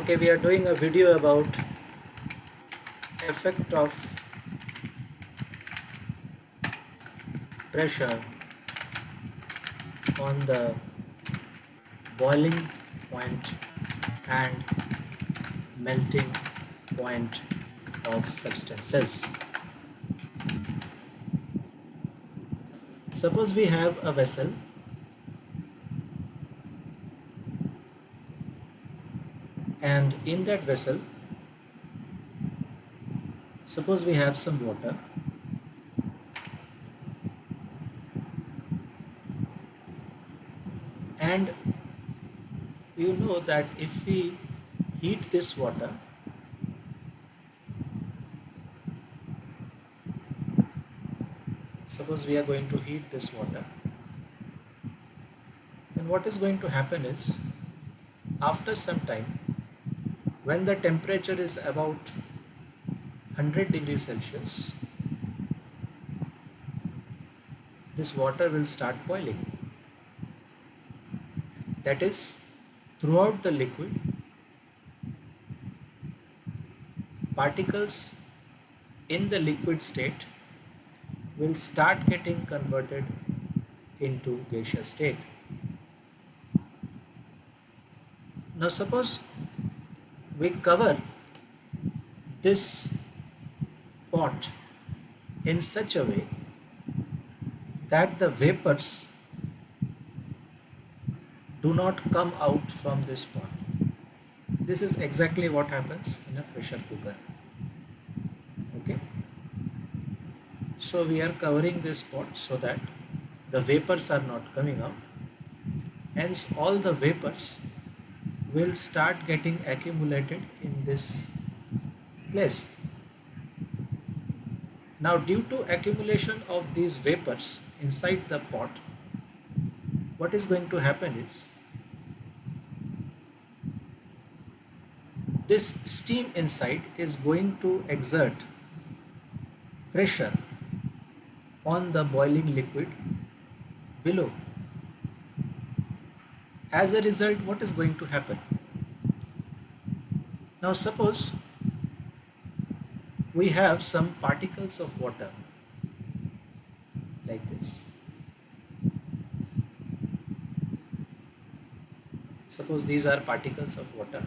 Okay, we are doing a video about effect of pressure on the boiling point and melting point of substances. Suppose we have a vessel and in that vessel, suppose we have some water and you know that if we heat this water, suppose we are going to heat this water, then what is going to happen is after some time, when the temperature is about 100 degrees Celsius, this water will start boiling. That is, throughout the liquid, particles in the liquid state will start getting converted into gaseous state. Now suppose we cover this pot in such a way that the vapors do not come out from this pot. This is exactly what happens in a pressure cooker. Okay. So we are covering this pot so that the vapors are not coming out. Hence all the vapors will start getting accumulated in this place. Now due to accumulation of these vapors inside the pot, what is going to happen is this steam inside is going to exert pressure on the boiling liquid below. As a result, what is going to happen? Now suppose we have some particles of water like this. Suppose these are particles of water.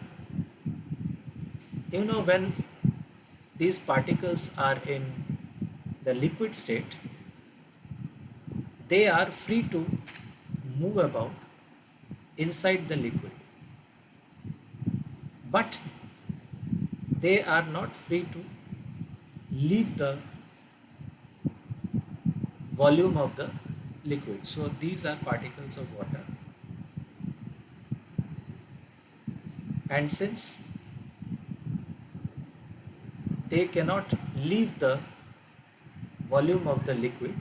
You know, when these particles are in the liquid state, they are free to move about inside the liquid, but they are not free to leave the volume of the liquid. So these are particles of water, and since they cannot leave the volume of the liquid,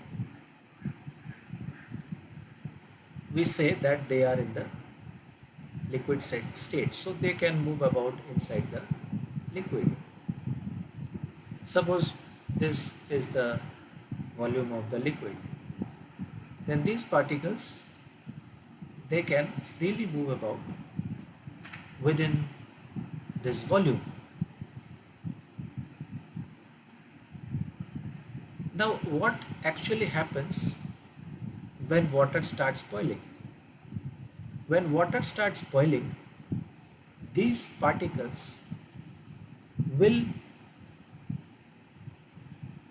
we say that they are in the liquid state, so they can move about inside the liquid. Suppose this is the volume of the liquid, then these particles, they can freely move about within this volume. Now what actually happens when water starts boiling? When water starts boiling, these particles will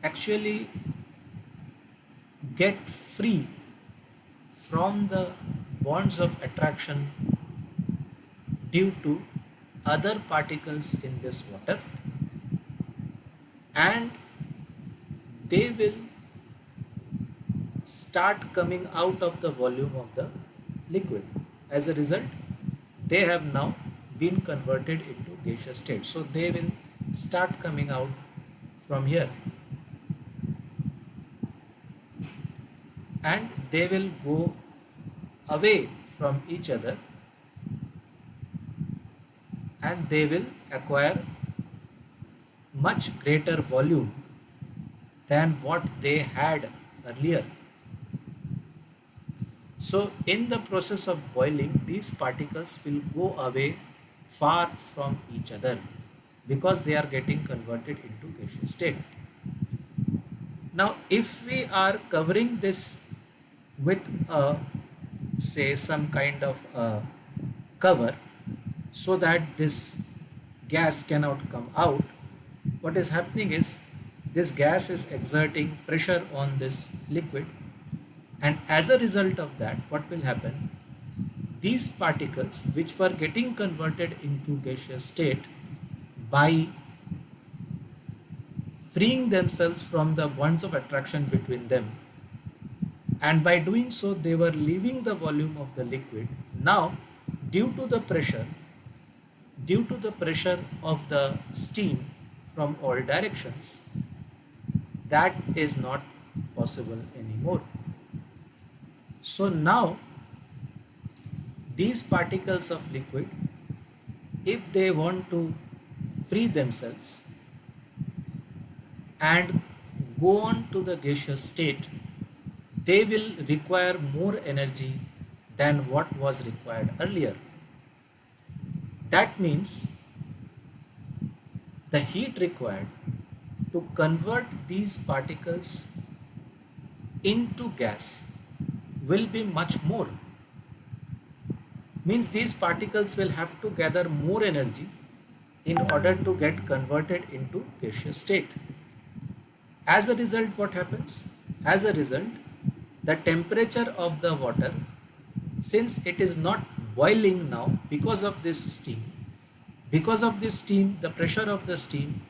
actually get free from the bonds of attraction due to other particles in this water, and they will start coming out of the volume of the liquid. As a result, they have now been converted into gaseous state. So they will start coming out from here and they will go away from each other and they will acquire much greater volume than what they had earlier. So in the process of boiling, these particles will go away far from each other because they are getting converted into gaseous state. Now if we are covering this with say some kind of cover so that this gas cannot come out, what is happening is this gas is exerting pressure on this liquid, and as a result of that, what will happen, these particles which were getting converted into gaseous state by freeing themselves from the bonds of attraction between them, and by doing so they were leaving the volume of the liquid. Now due to the pressure of the steam from all directions, that is not possible anymore. So now these particles of liquid, if they want to free themselves and go on to the gaseous state, they will require more energy than what was required earlier. That means the heat required to convert these particles into gas will be much more. Means these particles will have to gather more energy in order to get converted into gaseous state. As a result, what happens? As a result, the temperature of the water, since it is not boiling now because of this steam, the pressure of the steam,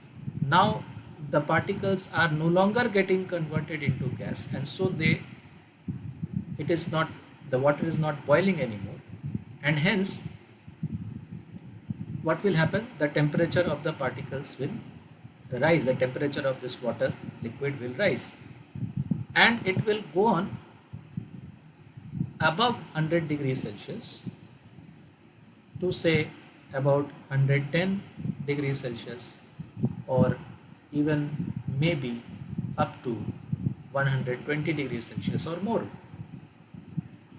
now the particles are no longer getting converted into gas, and so the water is not boiling anymore, and hence what will happen, the temperature of the particles will rise, the temperature of this water liquid will rise, and it will go on above 100 degrees Celsius to say about 110 degrees Celsius, or even maybe up to 120 degrees Celsius or more.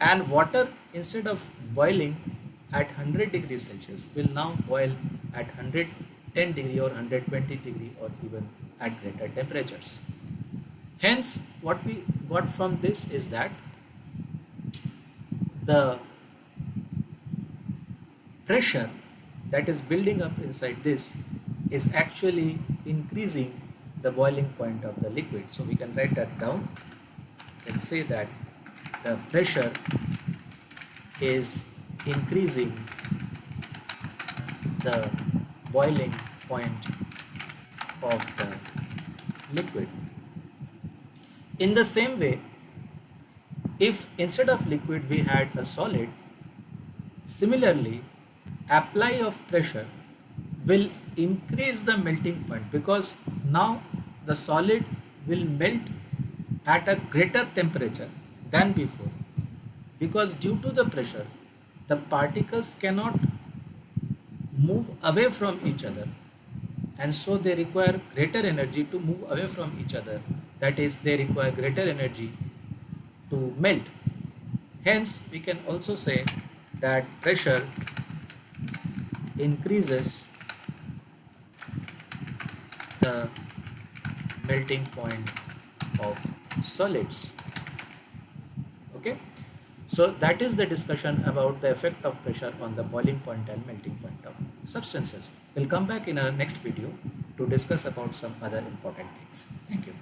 And water, instead of boiling at 100 degrees Celsius, will now boil at 110 degree or 120 degree or even at greater temperatures. Hence what we got from this is that the pressure that is building up inside this is actually increasing the boiling point of the liquid. So we can write that down and say that the pressure is increasing the boiling point of the liquid. In the same way, if instead of liquid we had a solid, similarly apply of pressure will increase the melting point, because now the solid will melt at a greater temperature than before, because due to the pressure the particles cannot move away from each other, and so they require greater energy to move away from each other, that is, they require greater energy to melt. Hence we can also say that pressure increases the melting point of solids. Okay, so that is the discussion about the effect of pressure on the boiling point and melting point of substances. We'll come back in our next video to discuss about some other important things. Thank you.